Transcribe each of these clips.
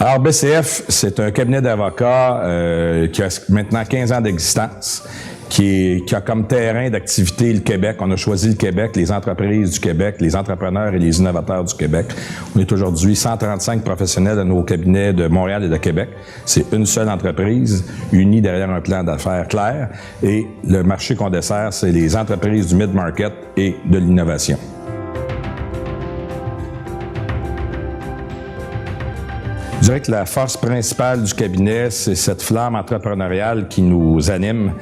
Alors, BCF, c'est un cabinet d'avocats qui a maintenant 15 ans d'existence, qui a comme terrain d'activité le Québec. On a choisi le Québec, les entreprises du Québec, les entrepreneurs et les innovateurs du Québec. On est aujourd'hui 135 professionnels dans nos cabinets de Montréal et de Québec. C'est une seule entreprise, unie derrière un plan d'affaires clair. Et le marché qu'on dessert, c'est les entreprises du mid-market et de l'innovation. Je dirais que la force principale du cabinet, c'est cette flamme entrepreneuriale qui nous anime.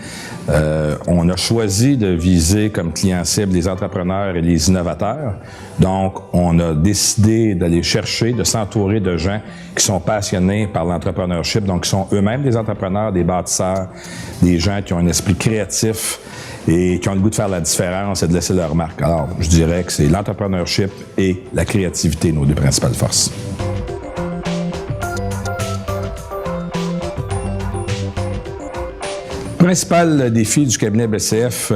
On a choisi de viser comme client cible les entrepreneurs et les innovateurs. Donc, on a décidé d'aller chercher, de s'entourer de gens qui sont passionnés par l'entrepreneurship, donc qui sont eux-mêmes des entrepreneurs, des bâtisseurs, des gens qui ont un esprit créatif et qui ont le goût de faire la différence et de laisser leur marque. Alors, je dirais que c'est l'entrepreneurship et la créativité, nos deux principales forces. Le principal défi du cabinet BCF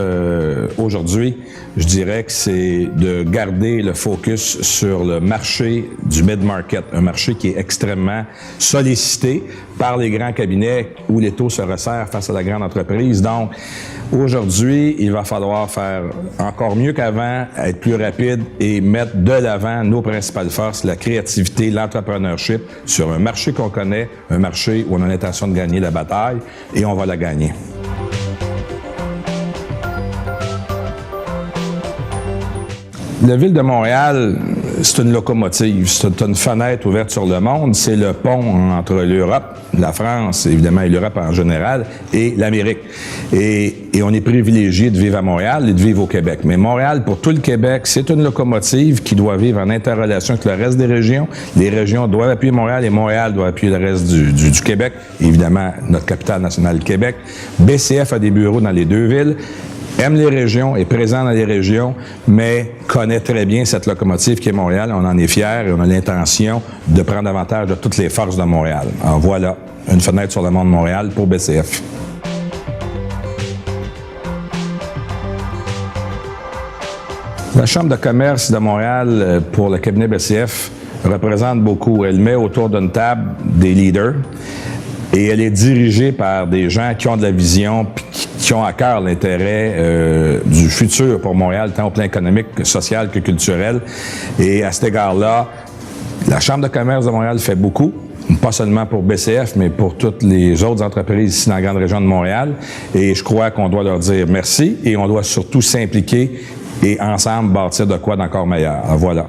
aujourd'hui, je dirais que c'est de garder le focus sur le marché du mid-market, un marché qui est extrêmement sollicité par les grands cabinets où les taux se resserrent face à la grande entreprise. Donc, aujourd'hui, il va falloir faire encore mieux qu'avant, être plus rapide et mettre de l'avant nos principales forces, la créativité, l'entrepreneurship, sur un marché qu'on connaît, un marché où on a l'intention de gagner la bataille et on va la gagner. La Ville de Montréal, c'est une locomotive, c'est une fenêtre ouverte sur le monde, c'est le pont entre l'Europe, la France, évidemment, et l'Europe en général, et l'Amérique. Et on est privilégié de vivre à Montréal et de vivre au Québec. Mais Montréal, pour tout le Québec, c'est une locomotive qui doit vivre en interrelation avec le reste des régions. Les régions doivent appuyer Montréal et Montréal doit appuyer le reste du Québec. Évidemment, notre capitale nationale, le Québec. BCF a des bureaux dans les deux villes. Aime les régions, est présent dans les régions, mais connaît très bien cette locomotive qui est Montréal. On en est fiers et on a l'intention de prendre avantage de toutes les forces de Montréal. Alors voilà, une fenêtre sur le monde de Montréal pour BCF. La Chambre de commerce de Montréal pour le cabinet BCF représente beaucoup. Elle met autour d'une table des leaders et elle est dirigée par des gens qui ont de la vision, qui ont à cœur l'intérêt du futur pour Montréal, tant au plan économique, social que culturel. Et à cet égard-là, la Chambre de commerce de Montréal fait beaucoup, pas seulement pour BCF, mais pour toutes les autres entreprises ici dans la grande région de Montréal. Et je crois qu'on doit leur dire merci et on doit surtout s'impliquer et ensemble bâtir de quoi d'encore meilleur. Alors voilà.